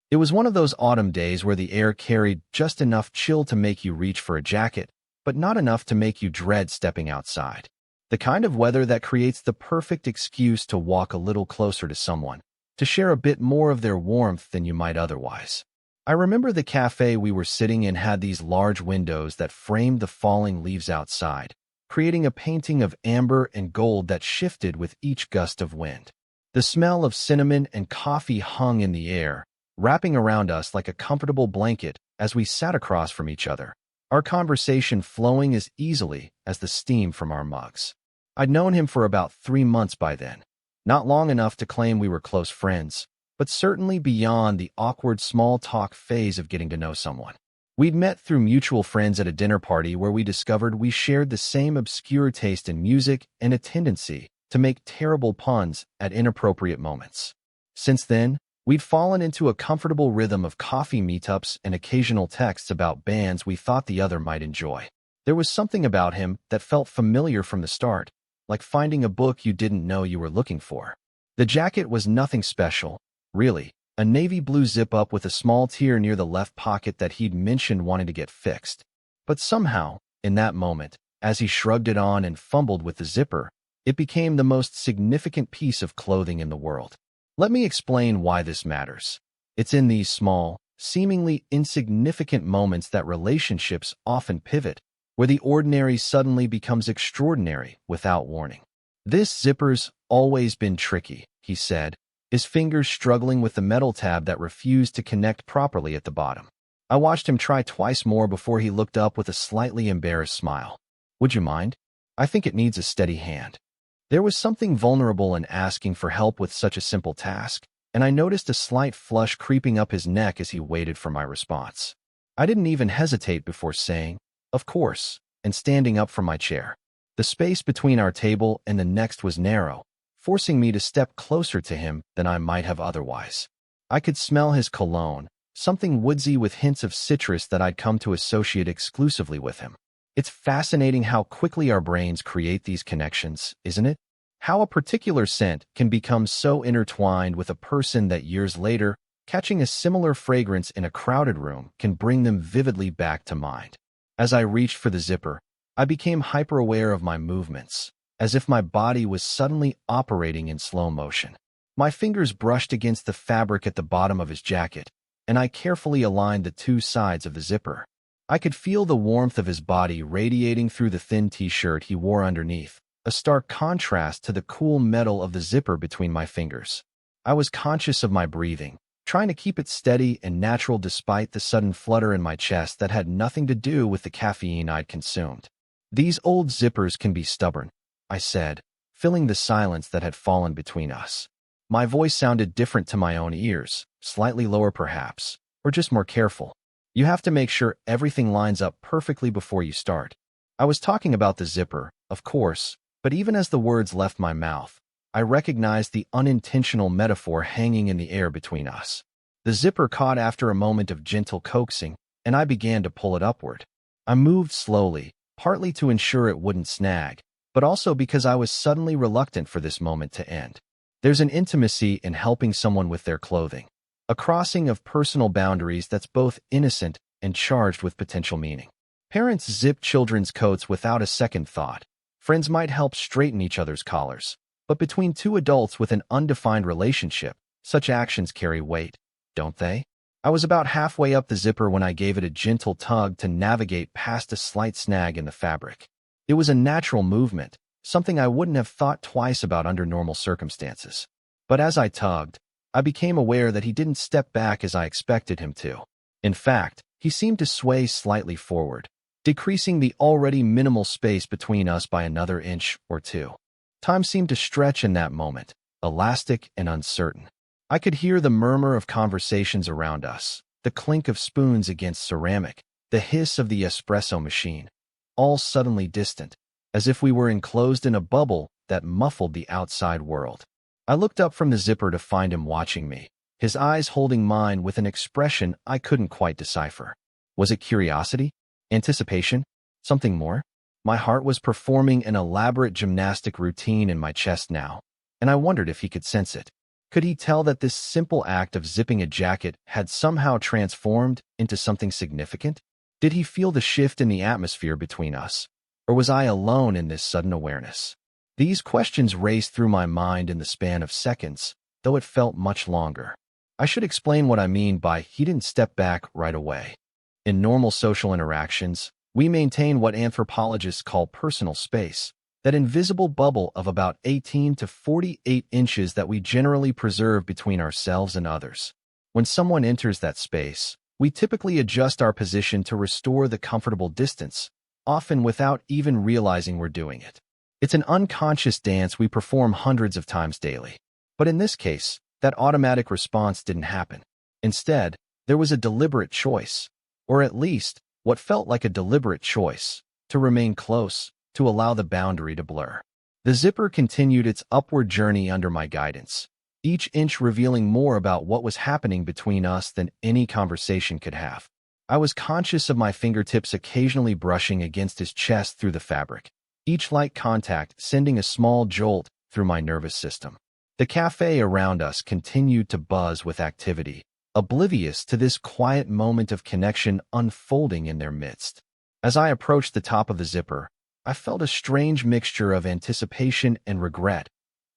It was one of those autumn days where the air carried just enough chill to make you reach for a jacket, but not enough to make you dread stepping outside. The kind of weather that creates the perfect excuse to walk a little closer to someone, to share a bit more of their warmth than you might otherwise. I remember the cafe we were sitting in had these large windows that framed the falling leaves outside, creating a painting of amber and gold that shifted with each gust of wind. The smell of cinnamon and coffee hung in the air, wrapping around us like a comfortable blanket as we sat across from each other, our conversation flowing as easily as the steam from our mugs. I'd known him for about 3 months by then, not long enough to claim we were close friends, but certainly beyond the awkward small talk phase of getting to know someone. We'd met through mutual friends at a dinner party where we discovered we shared the same obscure taste in music and a tendency to make terrible puns at inappropriate moments. Since then, we'd fallen into a comfortable rhythm of coffee meetups and occasional texts about bands we thought the other might enjoy. There was something about him that felt familiar from the start, like finding a book you didn't know you were looking for. The jacket was nothing special, really, a navy blue zip-up with a small tear near the left pocket that he'd mentioned wanting to get fixed. But somehow, in that moment, as he shrugged it on and fumbled with the zipper, it became the most significant piece of clothing in the world. Let me explain why this matters. It's in these small, seemingly insignificant moments that relationships often pivot, where the ordinary suddenly becomes extraordinary without warning. "This zipper's always been tricky," he said, his fingers struggling with the metal tab that refused to connect properly at the bottom. I watched him try twice more before he looked up with a slightly embarrassed smile. "Would you mind? I think it needs a steady hand." There was something vulnerable in asking for help with such a simple task, and I noticed a slight flush creeping up his neck as he waited for my response. I didn't even hesitate before saying, "Of course," and standing up from my chair. The space between our table and the next was narrow, forcing me to step closer to him than I might have otherwise. I could smell his cologne, something woodsy with hints of citrus that I'd come to associate exclusively with him. It's fascinating how quickly our brains create these connections, isn't it? How a particular scent can become so intertwined with a person that years later, catching a similar fragrance in a crowded room can bring them vividly back to mind. As I reached for the zipper, I became hyper-aware of my movements, as if my body was suddenly operating in slow motion. My fingers brushed against the fabric at the bottom of his jacket, and I carefully aligned the two sides of the zipper. I could feel the warmth of his body radiating through the thin t-shirt he wore underneath, a stark contrast to the cool metal of the zipper between my fingers. I was conscious of my breathing, trying to keep it steady and natural despite the sudden flutter in my chest that had nothing to do with the caffeine I'd consumed. "These old zippers can be stubborn," I said, filling the silence that had fallen between us. My voice sounded different to my own ears, slightly lower perhaps, or just more careful. "You have to make sure everything lines up perfectly before you start." I was talking about the zipper, of course, but even as the words left my mouth, I recognized the unintentional metaphor hanging in the air between us. The zipper caught after a moment of gentle coaxing, and I began to pull it upward. I moved slowly, partly to ensure it wouldn't snag, but also because I was suddenly reluctant for this moment to end. There's an intimacy in helping someone with their clothing, a crossing of personal boundaries that's both innocent and charged with potential meaning. Parents zip children's coats without a second thought. Friends might help straighten each other's collars. But between two adults with an undefined relationship, such actions carry weight, don't they? I was about halfway up the zipper when I gave it a gentle tug to navigate past a slight snag in the fabric. It was a natural movement, something I wouldn't have thought twice about under normal circumstances. But as I tugged, I became aware that he didn't step back as I expected him to. In fact, he seemed to sway slightly forward, decreasing the already minimal space between us by another inch or two. Time seemed to stretch in that moment, elastic and uncertain. I could hear the murmur of conversations around us, the clink of spoons against ceramic, the hiss of the espresso machine, all suddenly distant, as if we were enclosed in a bubble that muffled the outside world. I looked up from the zipper to find him watching me, his eyes holding mine with an expression I couldn't quite decipher. Was it curiosity? Anticipation? Something more? My heart was performing an elaborate gymnastic routine in my chest now, and I wondered if he could sense it. Could he tell that this simple act of zipping a jacket had somehow transformed into something significant? Did he feel the shift in the atmosphere between us? Or was I alone in this sudden awareness? These questions raced through my mind in the span of seconds, though it felt much longer. I should explain what I mean by he didn't step back right away. In normal social interactions, we maintain what anthropologists call personal space, that invisible bubble of about 18 to 48 inches that we generally preserve between ourselves and others. When someone enters that space, we typically adjust our position to restore the comfortable distance, often without even realizing we're doing it. It's an unconscious dance we perform hundreds of times daily. But in this case, that automatic response didn't happen. Instead, there was a deliberate choice, or at least what felt like a deliberate choice, to remain close, to allow the boundary to blur. The zipper continued its upward journey under my guidance, each inch revealing more about what was happening between us than any conversation could have. I was conscious of my fingertips occasionally brushing against his chest through the fabric, each light contact sending a small jolt through my nervous system. The cafe around us continued to buzz with activity, oblivious to this quiet moment of connection unfolding in their midst. As I approached the top of the zipper, I felt a strange mixture of anticipation and regret.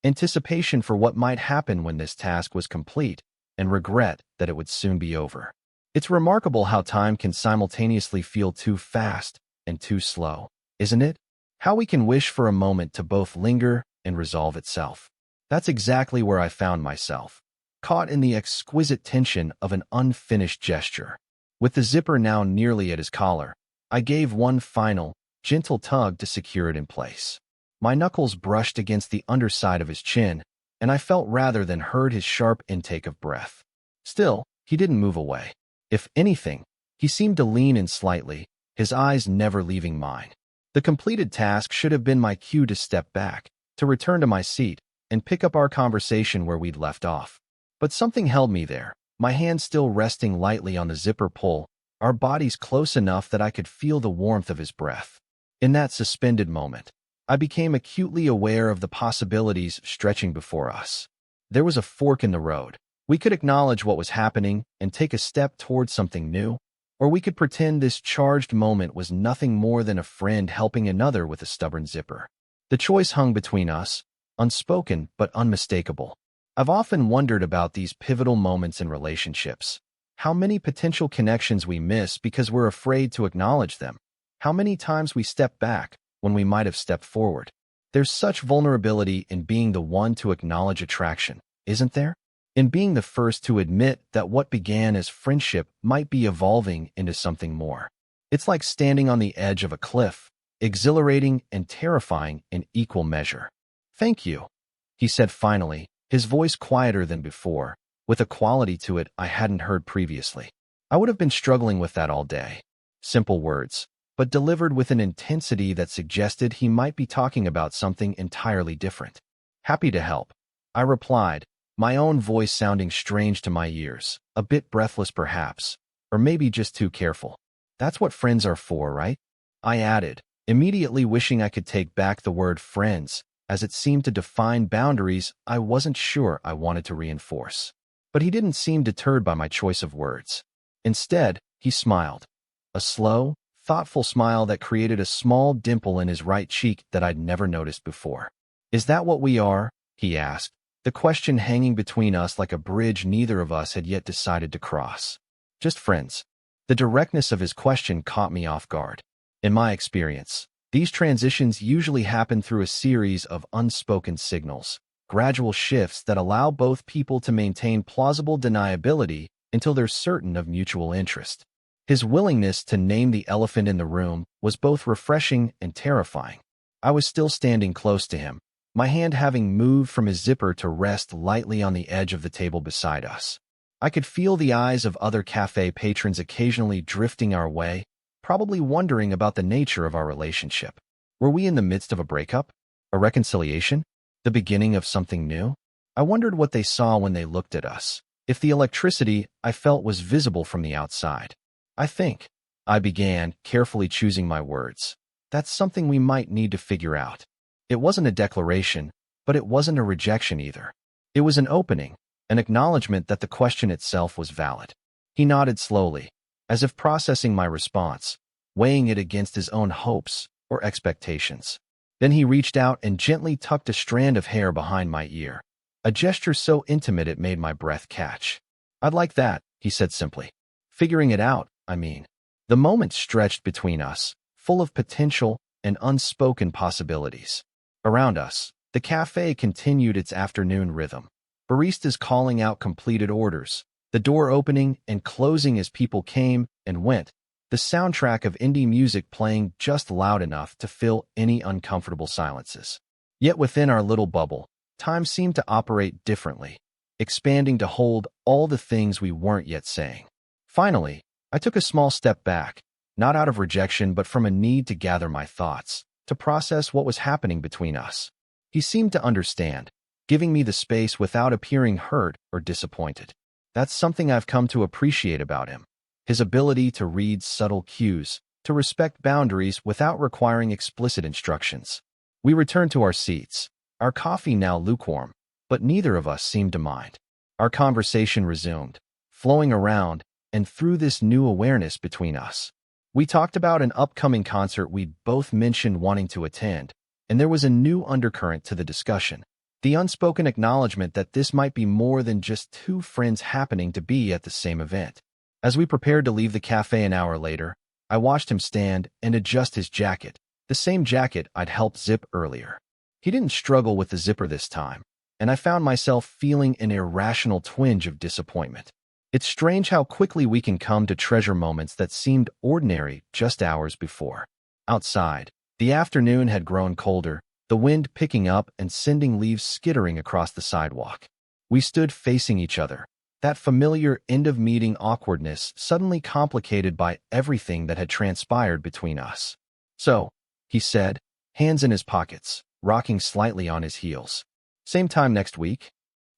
Anticipation for what might happen when this task was complete, and regret that it would soon be over. It's remarkable how time can simultaneously feel too fast and too slow, isn't it? How we can wish for a moment to both linger and resolve itself. That's exactly where I found myself, caught in the exquisite tension of an unfinished gesture. With the zipper now nearly at his collar, I gave one final, gentle tug to secure it in place. My knuckles brushed against the underside of his chin, and I felt rather than heard his sharp intake of breath. Still, he didn't move away. If anything, he seemed to lean in slightly, his eyes never leaving mine. The completed task should have been my cue to step back, to return to my seat, and pick up our conversation where we'd left off. But something held me there, my hand still resting lightly on the zipper pull, our bodies close enough that I could feel the warmth of his breath. In that suspended moment, I became acutely aware of the possibilities stretching before us. There was a fork in the road. We could acknowledge what was happening and take a step towards something new, or we could pretend this charged moment was nothing more than a friend helping another with a stubborn zipper. The choice hung between us, unspoken but unmistakable. I've often wondered about these pivotal moments in relationships. How many potential connections we miss because we're afraid to acknowledge them. How many times we step back when we might have stepped forward. There's such vulnerability in being the one to acknowledge attraction, isn't there? In being the first to admit that what began as friendship might be evolving into something more. It's like standing on the edge of a cliff, exhilarating and terrifying in equal measure. "Thank you," he said finally, his voice quieter than before, with a quality to it I hadn't heard previously. I would have been struggling with that all day. Simple words, but delivered with an intensity that suggested he might be talking about something entirely different. "Happy to help," I replied, my own voice sounding strange to my ears, a bit breathless perhaps, or maybe just too careful. "That's what friends are for, right?" I added, immediately wishing I could take back the word friends, as it seemed to define boundaries I wasn't sure I wanted to reinforce. But he didn't seem deterred by my choice of words. Instead, he smiled. A slow, thoughtful smile that created a small dimple in his right cheek that I'd never noticed before. "Is that what we are?" he asked, the question hanging between us like a bridge neither of us had yet decided to cross. "Just friends." The directness of his question caught me off guard. In my experience, these transitions usually happen through a series of unspoken signals, gradual shifts that allow both people to maintain plausible deniability until they're certain of mutual interest. His willingness to name the elephant in the room was both refreshing and terrifying. I was still standing close to him, my hand having moved from his zipper to rest lightly on the edge of the table beside us. I could feel the eyes of other cafe patrons occasionally drifting our way, probably wondering about the nature of our relationship. Were we in the midst of a breakup? A reconciliation? The beginning of something new? I wondered what they saw when they looked at us, if the electricity I felt was visible from the outside. "I think," I began, carefully choosing my words, "that's something we might need to figure out." It wasn't a declaration, but it wasn't a rejection either. It was an opening, an acknowledgement that the question itself was valid. He nodded slowly, as if processing my response, weighing it against his own hopes or expectations. Then he reached out and gently tucked a strand of hair behind my ear, a gesture so intimate it made my breath catch. "I'd like that," he said simply. "Figuring it out, I mean." The moment stretched between us, full of potential and unspoken possibilities. Around us, the cafe continued its afternoon rhythm. Baristas calling out completed orders, the door opening and closing as people came and went, the soundtrack of indie music playing just loud enough to fill any uncomfortable silences. Yet within our little bubble, time seemed to operate differently, expanding to hold all the things we weren't yet saying. Finally, I took a small step back, not out of rejection but from a need to gather my thoughts, to process what was happening between us. He seemed to understand, giving me the space without appearing hurt or disappointed. That's something I've come to appreciate about him. His ability to read subtle cues, to respect boundaries without requiring explicit instructions. We returned to our seats, our coffee now lukewarm, but neither of us seemed to mind. Our conversation resumed, flowing around and through this new awareness between us. We talked about an upcoming concert we'd both mentioned wanting to attend, and there was a new undercurrent to the discussion. The unspoken acknowledgement that this might be more than just two friends happening to be at the same event. As we prepared to leave the cafe an hour later, I watched him stand and adjust his jacket, the same jacket I'd helped zip earlier. He didn't struggle with the zipper this time, and I found myself feeling an irrational twinge of disappointment. It's strange how quickly we can come to treasure moments that seemed ordinary just hours before. Outside, the afternoon had grown colder, the wind picking up and sending leaves skittering across the sidewalk. We stood facing each other, that familiar end-of-meeting awkwardness suddenly complicated by everything that had transpired between us. "So," he said, hands in his pockets, rocking slightly on his heels. "Same time next week?"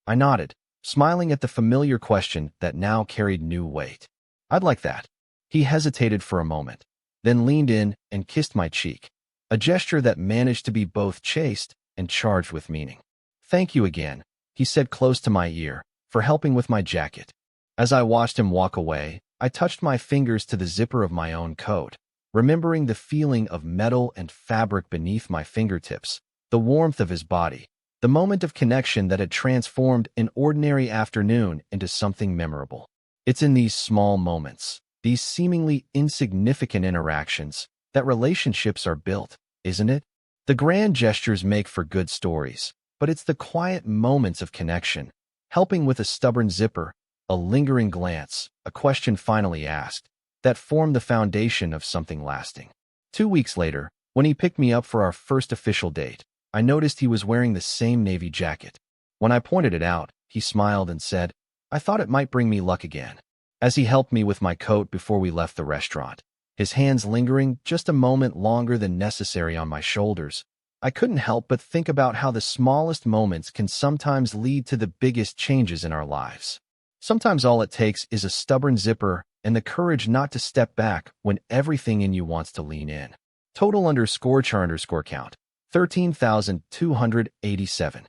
I nodded, smiling at the familiar question that now carried new weight. "I'd like that." He hesitated for a moment, then leaned in and kissed my cheek, a gesture that managed to be both chaste and charged with meaning. "Thank you again," he said close to my ear, "for helping with my jacket." As I watched him walk away, I touched my fingers to the zipper of my own coat, remembering the feeling of metal and fabric beneath my fingertips, the warmth of his body, the moment of connection that had transformed an ordinary afternoon into something memorable. It's in these small moments, these seemingly insignificant interactions, that relationships are built, isn't it? The grand gestures make for good stories, but it's the quiet moments of connection, helping with a stubborn zipper, a lingering glance, a question finally asked, that form the foundation of something lasting. 2 weeks later, when he picked me up for our first official date, I noticed he was wearing the same navy jacket. When I pointed it out, he smiled and said, "I thought it might bring me luck again." As he helped me with my coat before we left the restaurant, his hands lingering just a moment longer than necessary on my shoulders, I couldn't help but think about how the smallest moments can sometimes lead to the biggest changes in our lives. Sometimes all it takes is a stubborn zipper and the courage not to step back when everything in you wants to lean in. Total_char_count. 13,287.